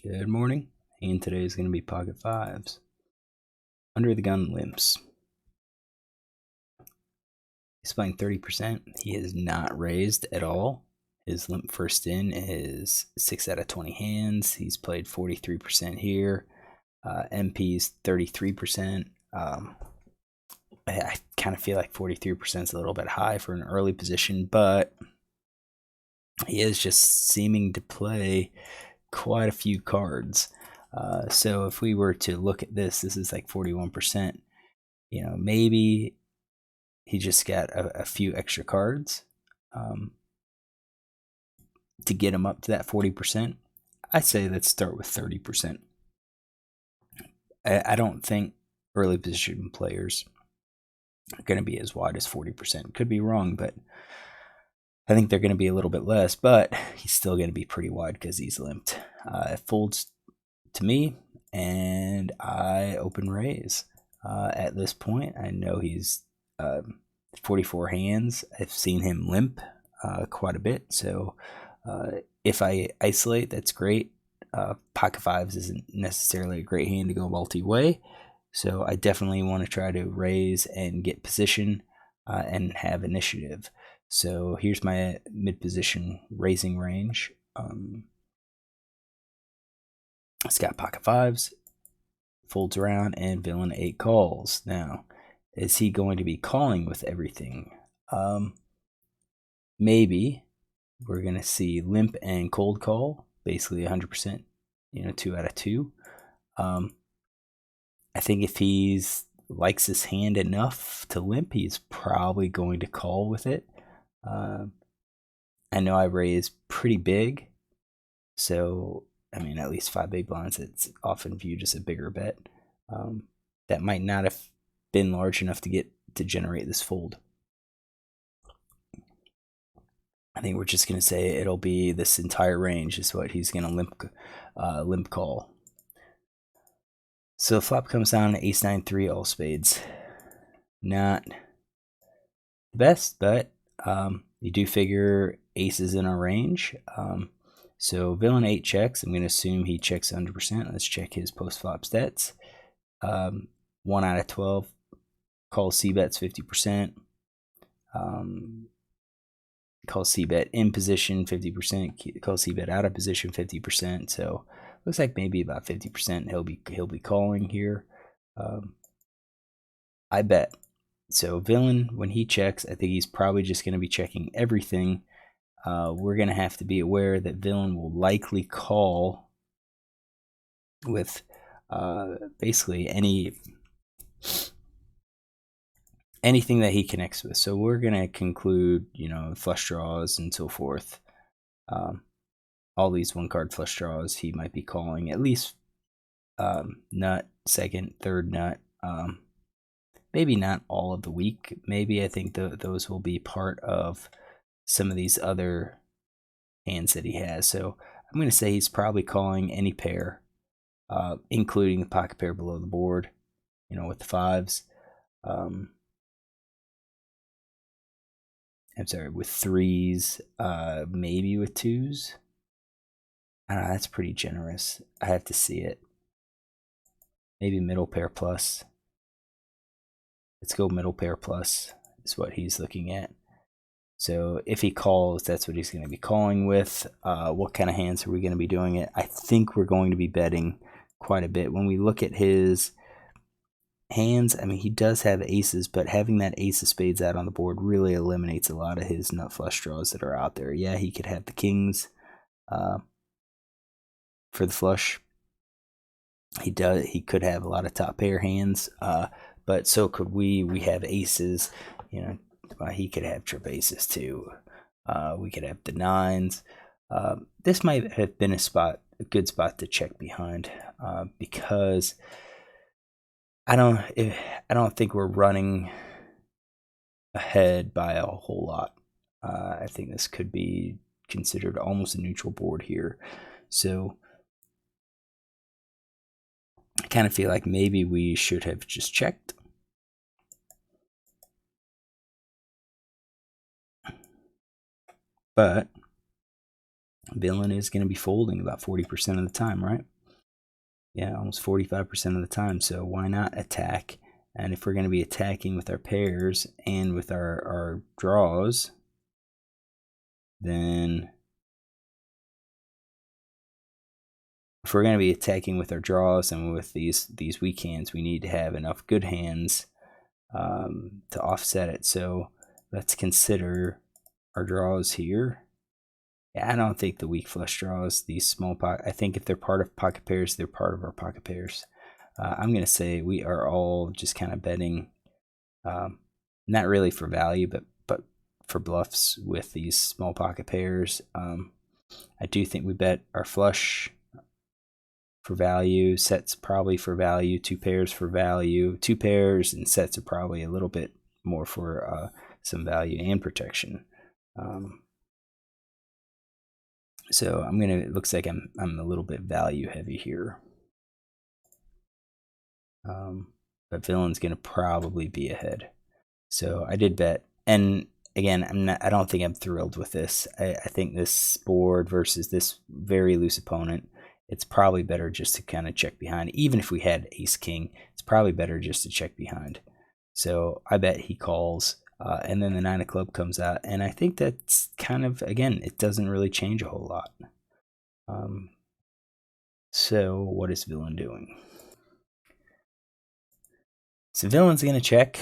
Good morning, and today is going to be pocket fives. Under the gun limps. He's playing 30%. He is not raised at all. His limp first in is 6 out of 20 hands. He's played 43% here. MP's 33%. I kind of feel like 43% is a little bit high for an early position, but he is just seeming to play quite a few cards. So if we were to look at this is like 41%. Maybe he just got a few extra cards to get him up to that 40%. I say let's start with 30%. I don't think early position players are going to be as wide as 40%. Could be wrong, but I think they're going to be a little bit less, but he's still going to be pretty wide because he's limped. It folds to me, and I open raise. At this point, I know he's 44 hands. I've seen him limp quite a bit, so if I isolate, that's great. Pocket fives isn't necessarily a great hand to go multi-way, so I definitely want to try to raise and get position and have initiative. So here's my mid-position raising range. It's got pocket fives, folds around, and villain 8 calls. Now, is he going to be calling with everything? Maybe we're going to see limp and cold call, basically 100%, 2 out of 2. I think if he's likes his hand enough to limp, he's probably going to call with it. I know I raise pretty big, so at least 5 big blinds, it's often viewed as a bigger bet. That might not have been large enough to generate this fold. I think we're just going to say it'll be this entire range is what he's going to limp call. So the flop comes down to ace 9-3 all spades. Not the best, but you do figure aces in our range. So villain 8 checks. I'm going to assume he checks 100%. Let's check his post-flop stats. 1 out of 12. Calls c-bets 50%. Calls c-bet in position 50%. Calls c-bet out of position 50%. So looks like maybe about 50% he'll be calling here. I bet. So villain, when he checks, I think he's probably just going to be checking everything. We're going to have to be aware that villain will likely call with basically anything that he connects with. So we're going to conclude, flush draws and so forth. All these one card flush draws, he might be calling at least nut, second, third nut. Maybe not all of the week. Maybe I think those will be part of some of these other hands that he has. So I'm going to say he's probably calling any pair, including the pocket pair below the board, with the fives. I'm sorry, with threes, maybe with twos. I don't know, that's pretty generous. I have to see it. Maybe middle pair plus. Let's go middle pair plus is what he's looking at. So if he calls, that's what he's going to be calling with. What kind of hands are we going to be doing it? I think we're going to be betting quite a bit. When we look at his hands, he does have aces, but having that ace of spades out on the board really eliminates a lot of his nut flush draws that are out there. Yeah, he could have the kings for the flush. He could have a lot of top pair hands, but so could we. We have aces, he could have trip aces too. We could have the nines. This might have been a good spot to check behind, because I don't think we're running ahead by a whole lot. I think this could be considered almost a neutral board here. So I kind of feel like maybe we should have just checked. But Villain is going to be folding about 40% of the time, right? Yeah, almost 45% of the time. So why not attack? And if we're going to be attacking with our pairs and with our draws, then if we're going to be attacking with our draws and with these weak hands, we need to have enough good hands to offset it. So let's consider our draws here. Yeah, I don't think the weak flush draws, these small pocket, I think if they're part of pocket pairs, they're part of our pocket pairs. I'm going to say we are all just kind of betting, not really for value, but for bluffs with these small pocket pairs. I do think we bet our flush for value, sets probably for value, two pairs for value, two pairs and sets are probably a little bit more for some value and protection. So it looks like I'm a little bit value heavy here. But villain's gonna probably be ahead. So I did bet, and again, I don't think I'm thrilled with this. I think this board versus this very loose opponent, it's probably better just to kind of check behind. Even if we had ace king, it's probably better just to check behind. So I bet he calls, and then the 9 of club comes out, and I think that's kind of, again, it doesn't really change a whole lot. So what is villain doing? So villain's gonna check.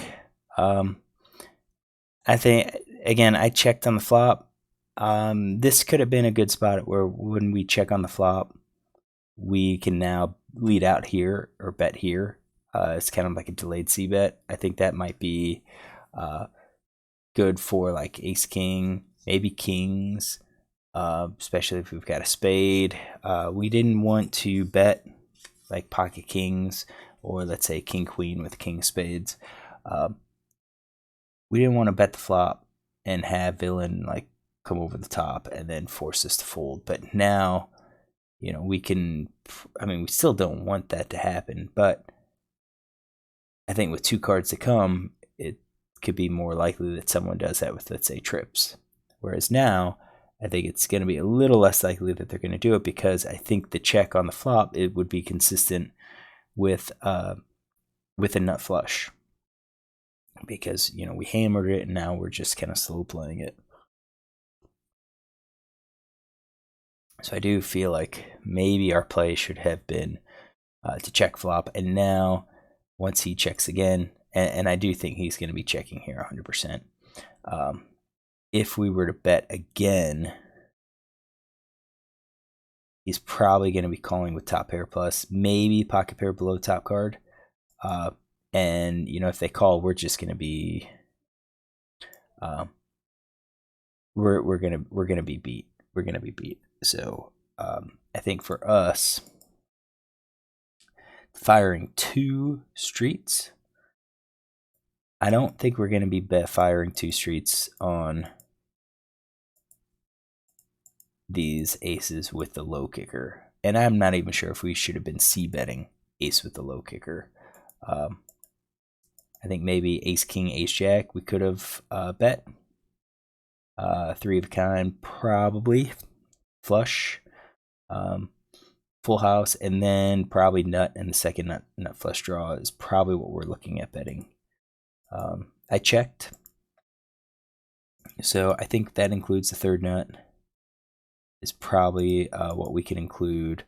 I think, again, I checked on the flop. This could have been a good spot where when we check on the flop, we can now lead out here or bet here. It's kind of like a delayed C bet. I think that might be good for like ace king, maybe kings, especially if we've got a spade. We didn't want to bet like pocket kings or let's say king queen with king spades. We didn't want to bet the flop and have villain like come over the top and then force us to fold. But now, we can, we still don't want that to happen, but I think with 2 cards to come, it could be more likely that someone does that with, let's say, trips. Whereas now, I think it's going to be a little less likely that they're going to do it because I think the check on the flop, it would be consistent with a nut flush. Because, we hammered it and now we're just kind of slow playing it. So I do feel like maybe our play should have been to check flop. And now, once he checks again, and I do think he's going to be checking here 100%. If we were to bet again, he's probably going to be calling with top pair plus, maybe pocket pair below top card. And if they call, we're just going to be we're gonna be beat. We're gonna be beat. So I think for us, firing 2 streets, I don't think we're gonna be firing 2 streets on these aces with the low kicker. And I'm not even sure if we should have been c-betting ace with the low kicker. I think maybe ace king, ace jack, we could have bet. 3 of a kind, probably. Flush, full house, and then probably nut, and the second nut flush draw is probably what we're looking at betting. I checked. So I think that includes the third nut. Is probably what we can include.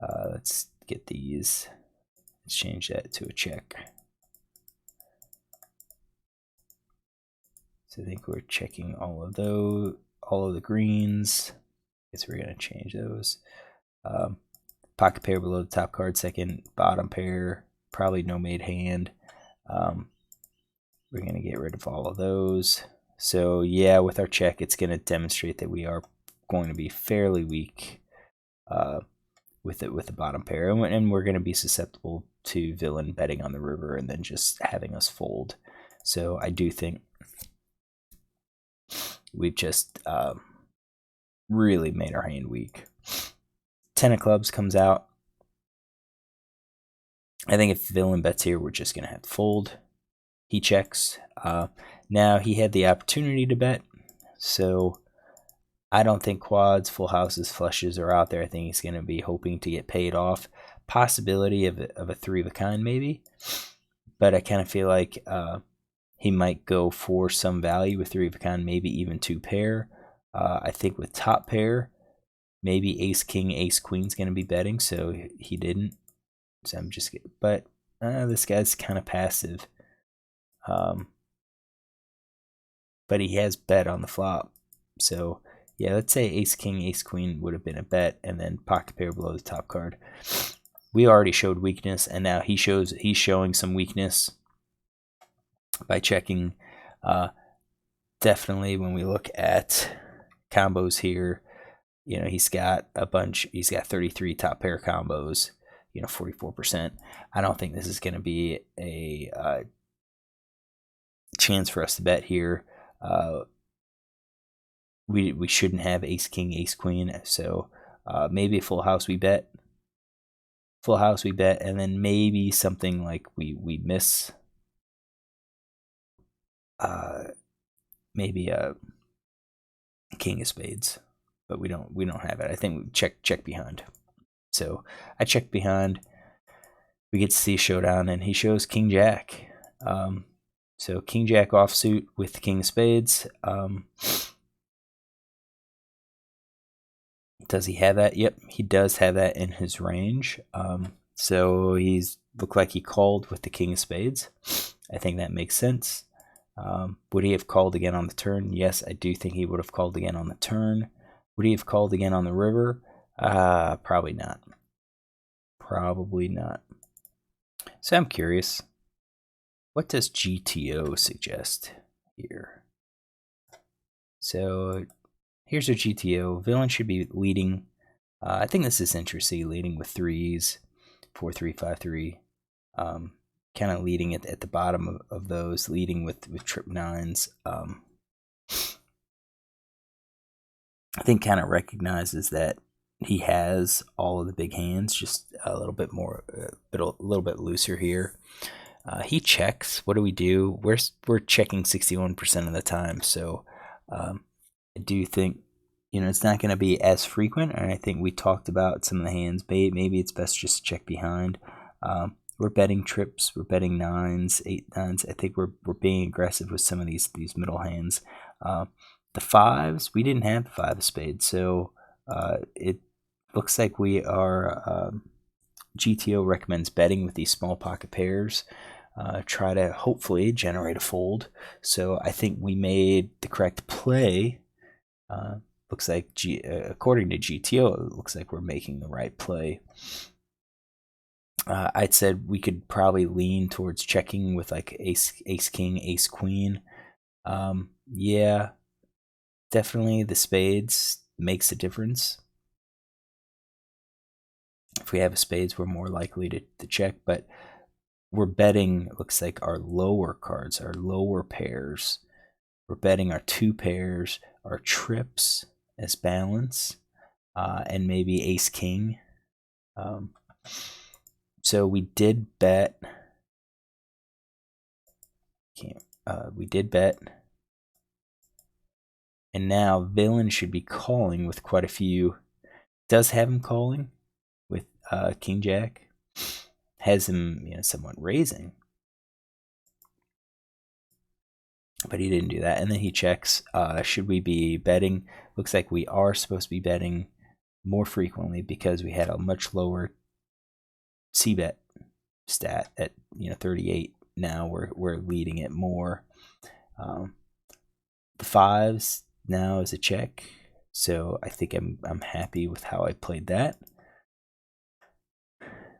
Let's get these. Let's change that to a check. So I think we're checking all of those, all of the greens. I guess we're gonna change those. Pocket pair below the top card, second bottom pair, probably no made hand. We're gonna get rid of all of those. So yeah, with our check, it's gonna demonstrate that we are going to be fairly weak with the bottom pair, and we're gonna be susceptible to villain betting on the river and then just having us fold. So I do think we've just really made our hand weak. 10 of clubs comes out. I think if villain bets here, we're just going to have to fold. He checks. Now he had the opportunity to bet, so I don't think quads, full houses, flushes are out there. I think he's going to be hoping to get paid off. Possibility of a three of a kind maybe, but I kind of feel like he might go for some value with three of a kind, maybe even two pair. I think with top pair, maybe ace king, ace queen's going to be betting, so he didn't. So I'm just, but this guy's kind of passive. But he has bet on the flop, so yeah, let's say ace king, ace queen would have been a bet, and then pocket pair below the top card. We already showed weakness, and now he's showing some weakness by checking. Definitely when we look at combos here, he's got a bunch. He's got 33 top pair combos, 44%. I don't think this is going to be a chance for us to bet here. We shouldn't have ace king, ace queen, so maybe a full house we bet. Full house we bet, and then maybe something like we miss. Maybe a king of spades, but we don't have it. I think we check behind. So I checked behind. We get to see a showdown, and he shows king jack. So king jack offsuit with the king of spades. Does he have that? Yep, he does have that in his range. So he's looked like he called with the king of spades. I think that makes sense. Would he have called again on the turn? Yes, I do think he would have called again on the turn. Would he have called again on the river? Probably not. Probably not. So I'm curious. What does GTO suggest here? So here's a GTO. Villain should be leading. I think this is interesting. Leading with threes, 4-3, 5-3. Kind of leading at the bottom of those, leading with trip nines. I think kind of recognizes that he has all of the big hands, just a little bit more, a little bit looser here. He checks. What do we do? We're checking 61% of the time, so I do think it's not going to be as frequent. And I think we talked about some of the hands. Maybe it's best just to check behind. We're betting trips. We're betting nines, 8-9s. I think we're being aggressive with some of these middle hands. The fives, we didn't have the five of spades, so it looks like we are. GTO recommends betting with these small pocket pairs. Try to hopefully generate a fold. So I think we made the correct play. Looks like according to GTO, it looks like we're making the right play. I'd said we could probably lean towards checking with like ace king, ace queen. Yeah, definitely the spades makes a difference. If we have a spades, we're more likely to check, but we're betting, it looks like, our lower cards, our lower pairs. We're betting our two pairs, our trips as balance, and maybe ace king. So we did bet. We did bet. And now villain should be calling with quite a few. Does have him calling with king jack. Has him somewhat raising. But he didn't do that. And then he checks. Should we be betting? Looks like we are supposed to be betting more frequently because we had a much lower c-bet stat at 38. Now we're leading it more. The fives now is a check, so I think I'm happy with how I played that.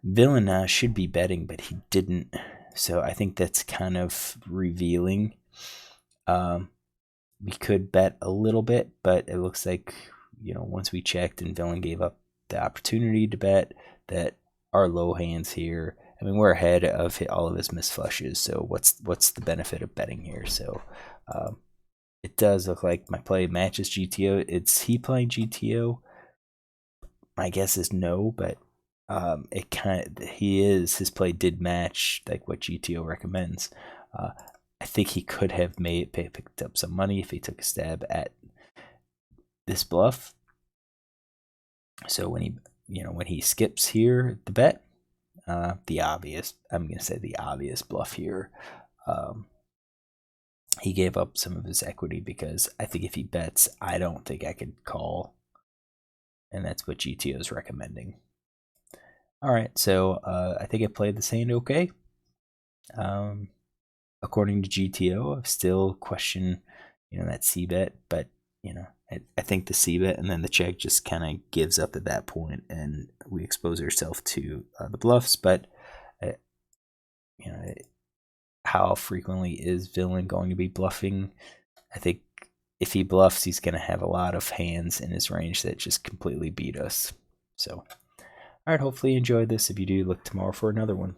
Villain should be betting, but he didn't, so I think that's kind of revealing. We could bet a little bit, but it looks like once we checked and villain gave up the opportunity to bet, that our low hands here, I mean, we're ahead of all of his missed flushes, so what's the benefit of betting here? So it does look like my play matches GTO. Is he playing GTO? My guess is no, but it his play did match like what GTO recommends. I think he could have picked up some money if he took a stab at this bluff. So when he skips here, the bet, I'm going to say the obvious bluff here. He gave up some of his equity because I think if he bets, I don't think I could call. And that's what GTO is recommending. All right, so I think I played this hand okay. According to GTO, I still question, that C bet, but I think the C bet and then the check just kind of gives up at that point, and we expose ourselves to the bluffs. But how frequently is Villain going to be bluffing? I think if he bluffs, he's going to have a lot of hands in his range that just completely beat us. So, all right, hopefully you enjoyed this. If you do, look tomorrow for another one.